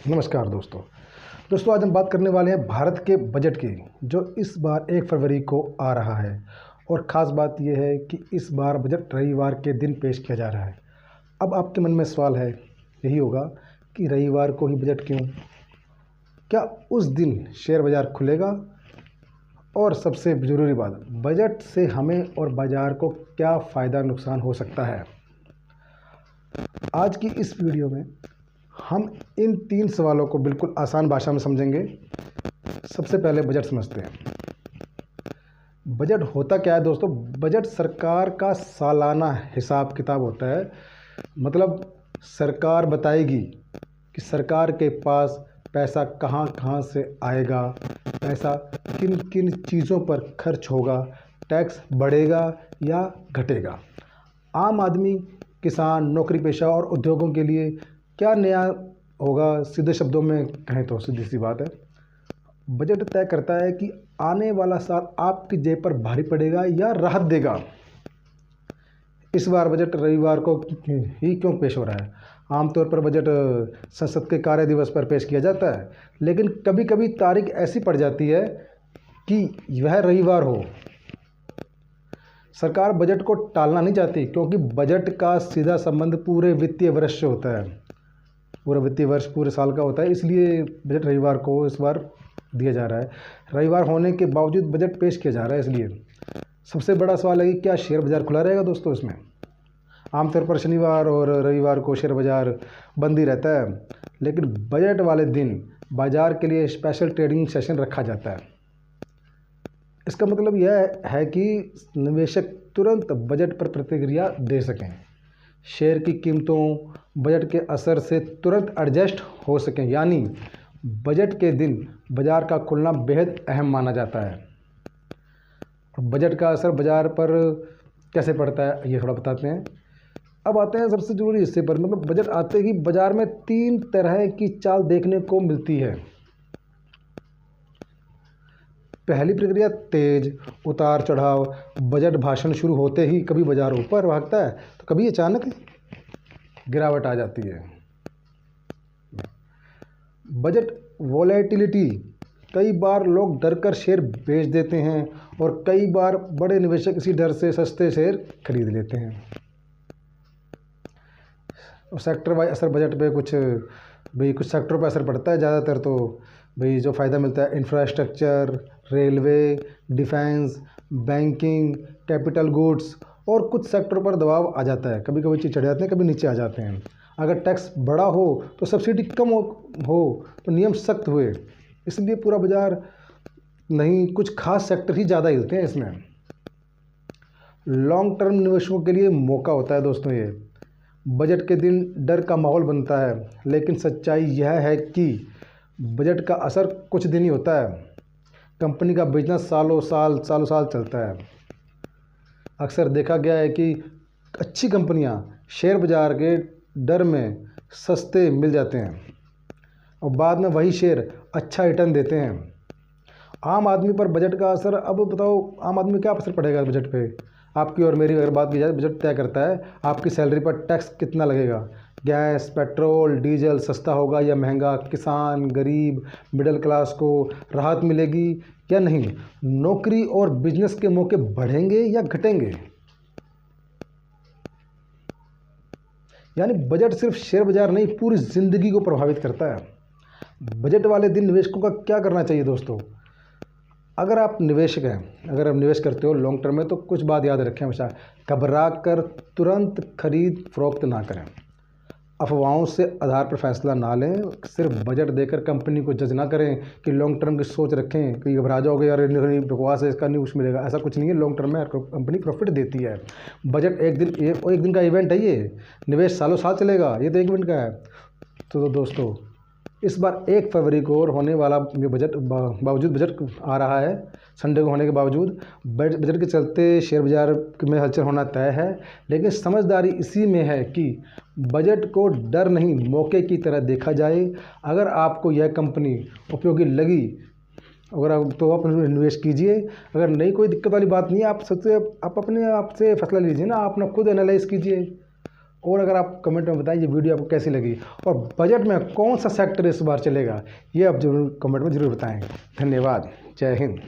नमस्कार दोस्तों। आज हम बात करने वाले हैं भारत के बजट की, जो इस बार 1 फरवरी को आ रहा है। और ख़ास बात यह है कि इस बार बजट रविवार के दिन पेश किया जा रहा है। अब आपके मन में सवाल है, यही होगा कि रविवार को ही बजट क्यों? क्या उस दिन शेयर बाज़ार खुलेगा? और सबसे ज़रूरी बात, बजट से हमें और बाज़ार को क्या फ़ायदा नुकसान हो सकता है? आज की इस वीडियो में हम इन 3 सवालों को बिल्कुल आसान भाषा में समझेंगे। सबसे पहले बजट समझते हैं। बजट होता क्या है दोस्तों? बजट सरकार का सालाना हिसाब किताब होता है। मतलब सरकार बताएगी कि सरकार के पास पैसा कहाँ कहाँ से आएगा, पैसा किन किन चीज़ों पर खर्च होगा, टैक्स बढ़ेगा या घटेगा। आम आदमी, किसान, नौकरी पेशा और उद्योगों के लिए क्या नया होगा? सीधे शब्दों में कहें तो सीधी सी बात है, बजट तय करता है कि आने वाला साल आपकी जेब पर भारी पड़ेगा या राहत देगा। इस बार बजट रविवार को ही क्यों पेश हो रहा है? आमतौर पर बजट संसद के कार्य दिवस पर पेश किया जाता है, लेकिन कभी कभी तारीख ऐसी पड़ जाती है कि वह रविवार हो। सरकार बजट को टालना नहीं चाहती, क्योंकि बजट का सीधा संबंध पूरे वित्तीय वर्ष से होता है। पूरा वित्तीय वर्ष पूरे साल का होता है, इसलिए बजट रविवार को इस बार दिया जा रहा है। रविवार होने के बावजूद बजट पेश किया जा रहा है। इसलिए सबसे बड़ा सवाल है कि क्या शेयर बाज़ार खुला रहेगा दोस्तों? इसमें आमतौर पर शनिवार और रविवार को शेयर बाज़ार बंद ही रहता है, लेकिन बजट वाले दिन बाज़ार के लिए स्पेशल ट्रेडिंग सेशन रखा जाता है। इसका मतलब यह है कि निवेशक तुरंत बजट पर प्रतिक्रिया दे सकें, शेयर की कीमतों बजट के असर से तुरंत एडजस्ट हो सकें। यानी बजट के दिन बाज़ार का खुलना बेहद अहम माना जाता है। और बजट का असर बाज़ार पर कैसे पड़ता है, ये थोड़ा बताते हैं। अब आते हैं सबसे ज़रूरी हिस्से पर। मतलब बजट आते ही बाज़ार में 3 तरह की चाल देखने को मिलती है। पहली प्रक्रिया तेज उतार चढ़ाव। बजट भाषण शुरू होते ही कभी बाज़ार ऊपर भागता है तो कभी अचानक गिरावट आ जाती है। Budget volatility. कई बार लोग डर कर शेयर बेच देते हैं और कई बार बड़े निवेशक इसी डर से सस्ते शेयर खरीद लेते हैं। सेक्टर वाइज असर बजट पे कुछ सेक्टरों पर असर पड़ता है। ज़्यादातर तो जो फ़ायदा मिलता है infrastructure, railway, defence, banking, capital goods. और कुछ सेक्टरों पर दबाव आ जाता है, कभी कभी चीज़ चढ़ जाते हैं, कभी नीचे आ जाते हैं। अगर टैक्स बड़ा हो तो सब्सिडी कम हो तो नियम सख्त हुए, इसलिए पूरा बाज़ार नहीं, कुछ खास सेक्टर ही ज़्यादा हिलते हैं इसमें। लॉन्ग टर्म निवेशकों के लिए मौका होता है दोस्तों ये। बजट के दिन डर का माहौल बनता है, लेकिन सच्चाई यह है कि बजट का असर कुछ दिन ही होता है। कंपनी का बिजनेस सालों साल चलता है। अक्सर देखा गया है कि अच्छी कंपनियां शेयर बाज़ार के डर में सस्ते मिल जाते हैं और बाद में वही शेयर अच्छा रिटर्न देते हैं। आम आदमी पर बजट का असर, अब बताओ आम आदमी क्या असर पड़ेगा बजट पे? आपकी और मेरी अगर बात की जाए, बजट तय करता है आपकी सैलरी पर टैक्स कितना लगेगा, गैस, पेट्रोल, डीजल सस्ता होगा या महंगा, किसान, गरीब, मिडिल क्लास को राहत मिलेगी या नहीं, नौकरी और बिजनेस के मौके बढ़ेंगे या घटेंगे। यानी बजट सिर्फ शेयर बाजार नहीं, पूरी ज़िंदगी को प्रभावित करता है। बजट वाले दिन निवेशकों का क्या करना चाहिए दोस्तों? अगर आप निवेशक हैं, अगर आप निवेश करते हो लॉन्ग टर्म में, तो कुछ बात याद रखें हमेशा। घबरा कर तुरंत खरीद फरोख्त ना करें। अफवाहों से आधार पर फैसला ना लें। सिर्फ बजट देकर कंपनी को जज ना करें कि लॉन्ग टर्म की सोच रखें कि घबरा जाओगे, यार बकवास है, इसका न्यूज़ मिलेगा। ऐसा कुछ नहीं है। लॉन्ग टर्म में कंपनी प्रॉफिट देती है। बजट एक दिन का इवेंट है ये, निवेश सालों साल चलेगा, ये तो एक मिनट का है। तो दोस्तों, इस बार 1 फरवरी को होने वाला बावजूद बजट आ रहा है, संडे को होने के बावजूद बजट के चलते शेयर बाज़ार में हलचल होना तय है। लेकिन समझदारी इसी में है कि बजट को डर नहीं, मौके की तरह देखा जाए। अगर आपको यह कंपनी उपयोगी लगी, अगर आप तो आप निवेश कीजिए। अगर नहीं, कोई दिक्कत वाली बात नहीं है। आप अपने आप से फैसला लीजिए ना, आप अपना खुद एनालाइज कीजिए और अगर आप कमेंट में बताएं ये वीडियो आपको कैसी लगी और बजट में कौन सा सेक्टर इस बार चलेगा, ये आप जरूर कमेंट में ज़रूर बताएं। धन्यवाद। जय हिंद।